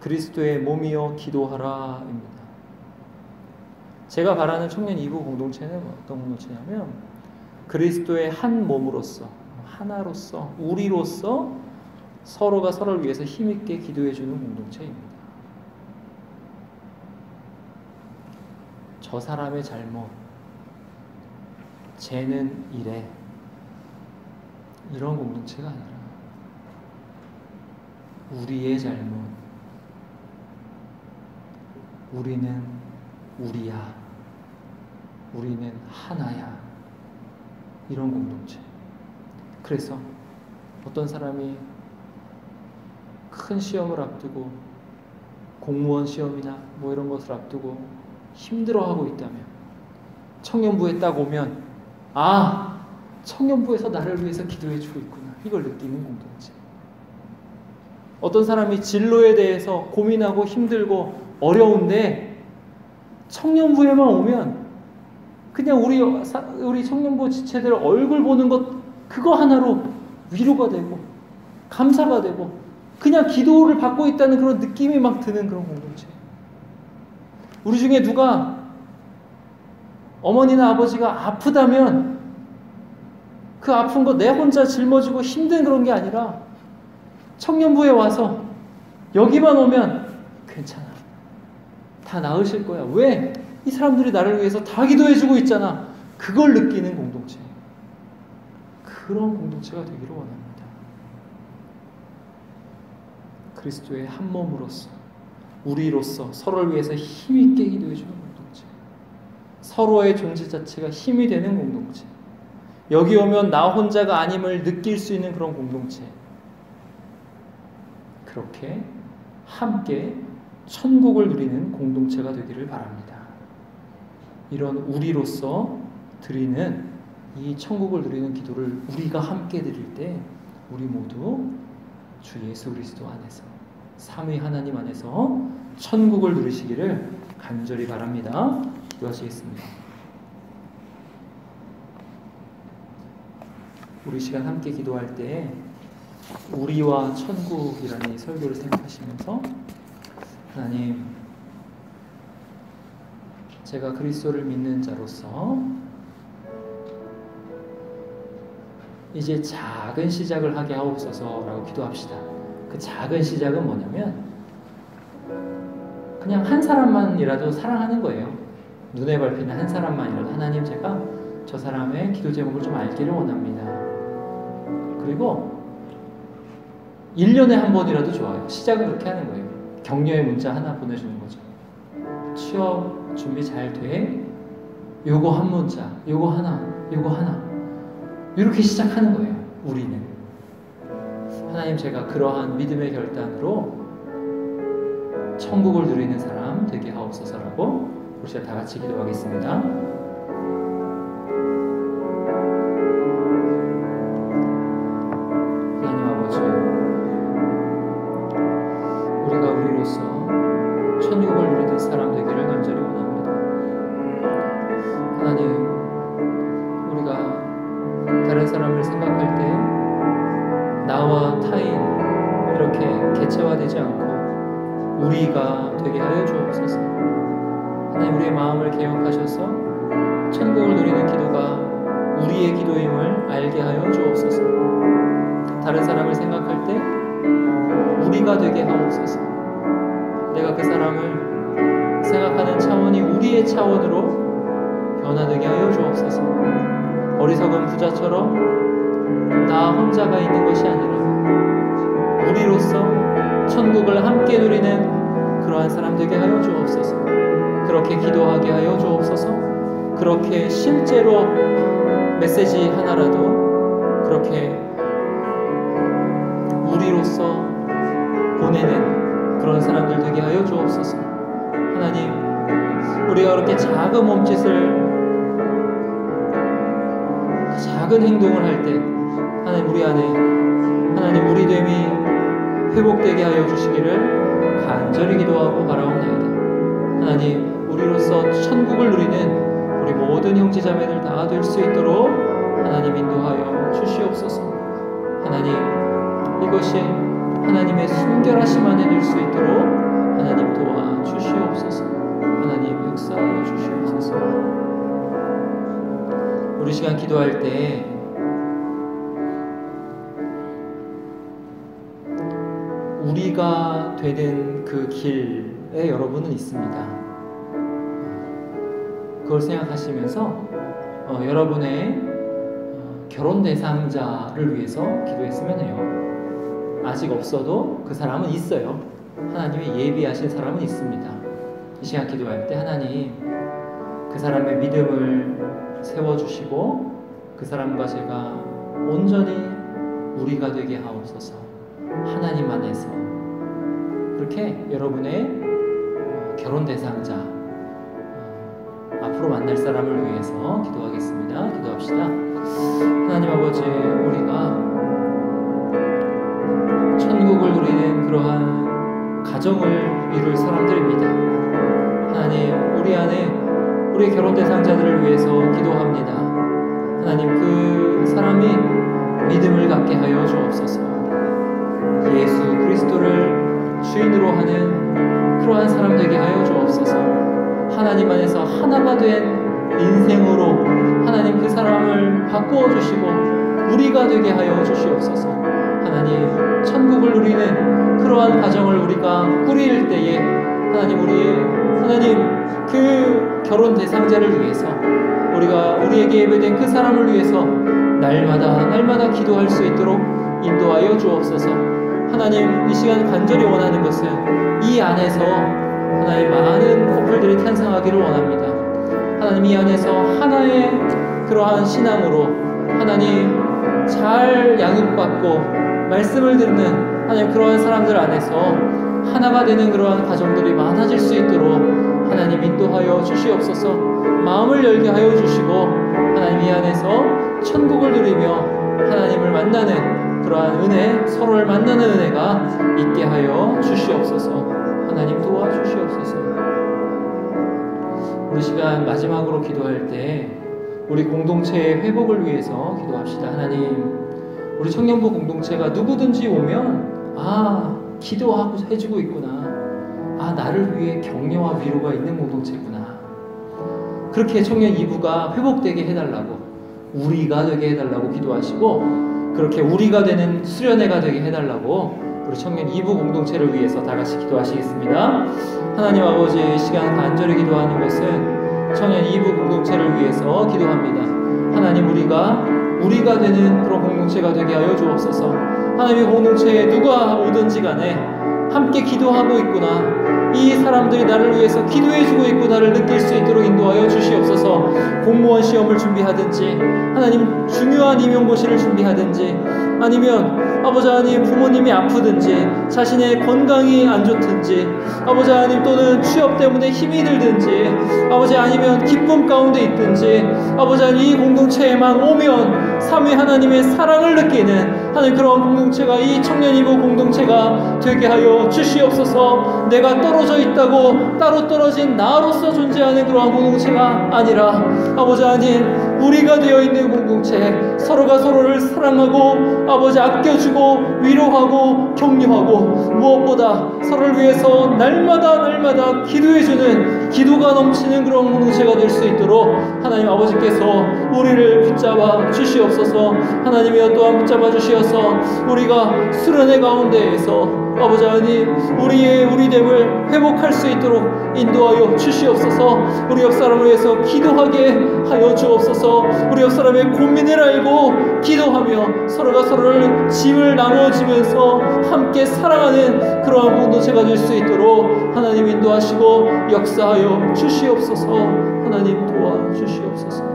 Speaker 1: 그리스도의 몸이여 기도하라입니다. 제가 바라는 청년 2부 공동체는 어떤 공동체냐면 그리스도의 한 몸으로서 하나로서 우리로서 서로가 서로를 위해서 힘있게 기도해주는 공동체입니다. 저 사람의 잘못, 쟤는 이래, 이런 공동체가 아니라 우리의 잘못, 우리는 우리야, 우리는 하나야, 이런 공동체. 그래서 어떤 사람이 큰 시험을 앞두고 공무원 시험이나 뭐 이런 것을 앞두고 힘들어하고 있다면 청년부에 딱 오면 청년부에서 나를 위해서 기도해주고 있구나, 이걸 느끼는 공동체. 어떤 사람이 진로에 대해서 고민하고 힘들고 어려운데 청년부에만 오면 그냥 우리 청년부 지체들 얼굴 보는 것 그거 하나로 위로가 되고 감사가 되고 그냥 기도를 받고 있다는 그런 느낌이 막 드는 그런 공동체. 우리 중에 누가 어머니나 아버지가 아프다면 그 아픈 거 내 혼자 짊어지고 힘든 그런 게 아니라 청년부에 와서 여기만 오면 괜찮아, 다 나으실 거야. 왜? 이 사람들이 나를 위해서 다 기도해주고 있잖아. 그걸 느끼는 공동체. 그런 공동체가 되기를 원합니다. 그리스도의 한 몸으로서 우리로서 서로를 위해서 힘있게 기도해주는 공동체. 서로의 존재 자체가 힘이 되는 공동체. 여기 오면 나 혼자가 아님을 느낄 수 있는 그런 공동체. 그렇게 함께 천국을 누리는 공동체가 되기를 바랍니다. 이런 우리로서 드리는 이 천국을 누리는 기도를 우리가 함께 드릴 때 우리 모두 주 예수 그리스도 안에서 삼위 하나님 안에서 천국을 누리시기를 간절히 바랍니다. 기도하시겠습니다. 우리 시간 함께 기도할 때 우리와 천국이라는 이 설교를 생각하시면서 하나님, 제가 그리스도를 믿는 자로서 이제 작은 시작을 하게 하옵소서라고 기도합시다. 그 작은 시작은 뭐냐면 그냥 한 사람만이라도 사랑하는 거예요. 눈에 밟히는 한 사람만이라도 하나님, 제가 저 사람의 기도 제목을 좀 알기를 원합니다. 그리고 1년에 한 번이라도 좋아요. 시작은 그렇게 하는 거예요. 격려의 문자 하나 보내주는 거죠. 취업 준비 잘 돼? 요거 한 문자, 요거 하나, 요거 하나, 이렇게 시작하는 거예요. 우리는. 하나님, 제가 그러한 믿음의 결단으로 천국을 누리는 사람 되게 하옵소서라고 우리 다 같이 기도하겠습니다. 천국을 누리는 사람 되기를 간절히 원합니다. 하나님, 우리가 다른 사람을 생각할 때 나와 타인 이렇게 개체화되지 않고 우리가 되게 하여 주옵소서. 하나님, 우리의 마음을 개혁하셔서 천국을 누리는 기도가 우리의 기도임을 알게 하여 주옵소서. 다른 사람을 생각할 때 우리가 되게 하옵소서. 내가 그 사람을 생각하는 차원이 우리의 차원으로 변화되게 하여 주옵소서. 어리석은 부자처럼 나 혼자가 있는 것이 아니라 우리로서 천국을 함께 누리는 그러한 사람 되게 하여 주옵소서. 그렇게 기도하게 하여 주옵소서. 그렇게 실제로 메시지 하나라도 그렇게 우리로서 보내는 그런 사람들 되게 하여 주옵소서. 하나님, 우리가 그렇게 작은 몸짓을, 작은 행동을 할 때 하나님, 우리 안에 하나님 우리됨이 회복되게 하여 주시기를 간절히 기도하고 바라옵나이다. 하나님, 우리로서 천국을 누리는 우리 모든 형제자매들 다 될 수 있도록 하나님 인도하여 주시옵소서. 하나님, 이것이 하나님의 순결하심 안에 들 수 있도록 하나님 도와주시옵소서. 하나님 역사하여 주시옵소서. 우리 시간 기도할 때 우리가 되는 그 길에 여러분은 있습니다. 그걸 생각하시면서 여러분의 결혼 대상자를 위해서 기도했으면 해요. 아직 없어도 그 사람은 있어요. 하나님이 예비하신 사람은 있습니다. 이 시간 기도할 때 하나님, 그 사람의 믿음을 세워주시고 그 사람과 제가 온전히 우리가 되게 하옵소서. 하나님 안에서 그렇게 여러분의 결혼 대상자, 앞으로 만날 사람을 위해서 기도하겠습니다. 기도합시다. 하나님 아버지, 우리가 천국을 누리는 그러한 가정을 이룰 사람들입니다. 하나님, 우리 안에 우리의 결혼 대상자들을 위해서 기도합니다. 하나님, 그 사람이 믿음을 갖게 하여 주옵소서. 예수 그리스도를 주인으로 하는 그러한 사람 되게 하여 주옵소서. 하나님 안에서 하나가 된 인생으로 하나님 그 사람을 바꾸어 주시고 우리가 되게 하여 주시옵소서. 하나님, 천국을 누리는 그러한 가정을 우리가 꾸릴 때에 하나님 그 결혼 대상자를 위해서 우리가 우리에게 예배된 그 사람을 위해서 날마다 기도할 수 있도록 인도하여 주옵소서. 하나님, 이 시간 간절히 원하는 것은 이 안에서 하나님 많은 커플들이 탄생하기를 원합니다. 하나님, 이 안에서 하나의 그러한 신앙으로 하나님 잘 양육받고 말씀을 듣는 하나님 그러한 사람들 안에서 하나가 되는 그러한 가정들이 많아질 수 있도록 하나님 인도하여 주시옵소서. 마음을 열게 하여 주시고 하나님 이 안에서 천국을 누리며 하나님을 만나는 그러한 은혜, 서로를 만나는 은혜가 있게 하여 주시옵소서. 하나님 도와주시옵소서. 우리 시간 마지막으로 기도할 때 우리 공동체의 회복을 위해서 기도합시다. 하나님, 우리 청년부 공동체가 누구든지 오면 기도하고 해주고 있구나. 나를 위해 격려와 위로가 있는 공동체구나. 그렇게 청년 2부가 회복되게 해달라고, 우리가 되게 해달라고 기도하시고, 그렇게 우리가 되는 수련회가 되게 해달라고 우리 청년 2부 공동체를 위해서 다 같이 기도하시겠습니다. 하나님 아버지, 시간 간절히 기도하는 것은 청년 2부 공동체를 위해서 기도합니다. 하나님, 우리가 되는 그런 공동체가 되게 하여 주옵소서. 하나님의 공동체에 누가 오든지 간에 함께 기도하고 있구나. 이 사람들이 나를 위해서 기도해주고 있구나를 느낄 수 있도록 인도하여 주시옵소서. 공무원 시험을 준비하든지, 하나님 중요한 임용고시를 준비하든지, 아니면 아버지 하나님 부모님이 아프든지, 자신의 건강이 안 좋든지, 아버지 하나님 또는 취업 때문에 힘이 들든지, 아버지 아니면 기쁨 가운데 있든지, 아버지 하나님 이 공동체에만 오면 삼위 하나님의 사랑을 느끼는 하나님 그런 공동체가, 이 청년 이부 공동체가 되게 하여 주시옵소서. 내가 떨어져 있다고 따로 떨어진 나로서 존재하는 그러한 공동체가 아니라 아버지 하나님 우리가 되어 있는 공동체, 서로가 서로를 사랑하고 아버지 아껴주고 위로하고 격려하고 무엇보다 서로를 위해서 날마다 기도해주는, 기도가 넘치는 그런 공동체가 될 수 있도록 하나님 아버지께서 우리를 붙잡아 주시옵소서. 하나님이여 또한 붙잡아 주시어서 우리가 수련회 가운데에서 아버지 하나님 우리의 우리됨을 회복할 수 있도록 인도하여 주시옵소서. 우리 옆 사람을 위해서 기도하게 하여 주옵소서. 우리 옆 사람의 고민을 알고 기도하며 서로가 서로를 짐을 나눠주면서 함께 사랑하는 그러한 공동체가 될 수 있도록 하나님 인도하시고 역사하여 주시옵소서. 하나님 도와주시옵소서.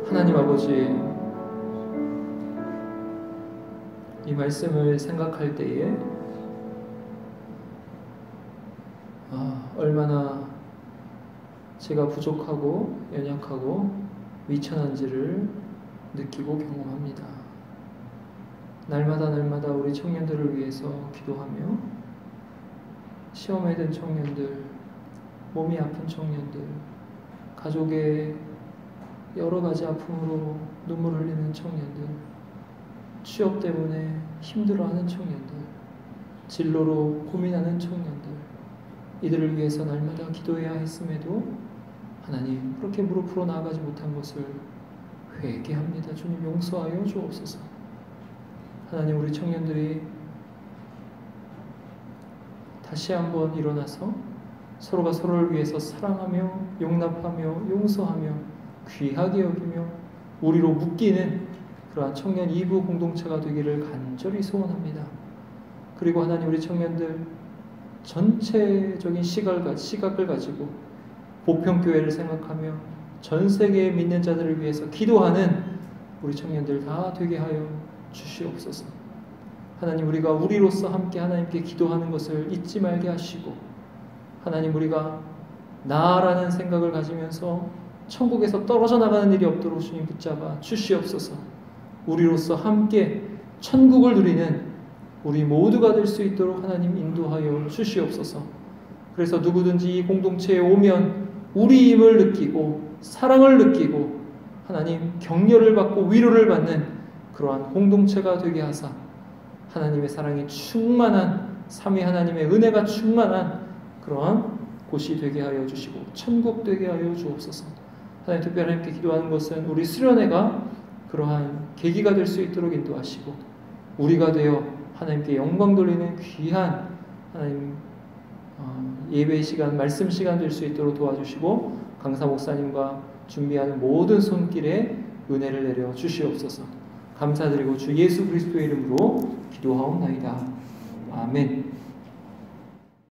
Speaker 1: 하나님 아버지, 이 말씀을 생각할 때에 얼마나 제가 부족하고 연약하고 미천한지를 느끼고 경험합니다. 날마다 우리 청년들을 위해서 기도하며 시험에 든 청년들, 몸이 아픈 청년들, 가족의 여러 가지 아픔으로 눈물 흘리는 청년들, 취업 때문에 힘들어하는 청년들, 진로로 고민하는 청년들, 이들을 위해서 날마다 기도해야 했음에도 하나님 그렇게 무릎으로 나아가지 못한 것을 회개합니다. 주님 용서하여 주옵소서. 하나님 우리 청년들이 다시 한번 일어나서 서로가 서로를 위해서 사랑하며 용납하며 용서하며 귀하게 여기며 우리로 묶이는 그러한 청년 2부 공동체가 되기를 간절히 소원합니다. 그리고 하나님 우리 청년들 전체적인 시각을 가지고 보평교회를 생각하며 전 세계의 믿는 자들을 위해서 기도하는 우리 청년들 다 되게 하여 주시옵소서. 하나님 우리가 우리로서 함께 하나님께 기도하는 것을 잊지 말게 하시고, 하나님 우리가 나라는 생각을 가지면서 천국에서 떨어져 나가는 일이 없도록 주님 붙잡아 주시옵소서. 우리로서 함께 천국을 누리는 우리 모두가 될 수 있도록 하나님 인도하여 주시옵소서. 그래서 누구든지 이 공동체에 오면 우리임을 느끼고 사랑을 느끼고 하나님 격려를 받고 위로를 받는 그러한 공동체가 되게 하사 하나님의 사랑이 충만한, 삼위 하나님의 은혜가 충만한 그러한 곳이 되게 하여 주시고 천국 되게 하여 주옵소서. 하나님 특별히 함께 기도하는 것은 우리 수련회가 그러한 계기가 될 수 있도록 인도하시고 우리가 되어 하나님께 영광 돌리는 귀한 하나님 예배 시간, 말씀 시간 될 수 있도록 도와주시고 강사 목사님과 준비하는 모든 손길에 은혜를 내려 주시옵소서. 감사드리고 주 예수 그리스도의 이름으로 기도하옵나이다. 아멘.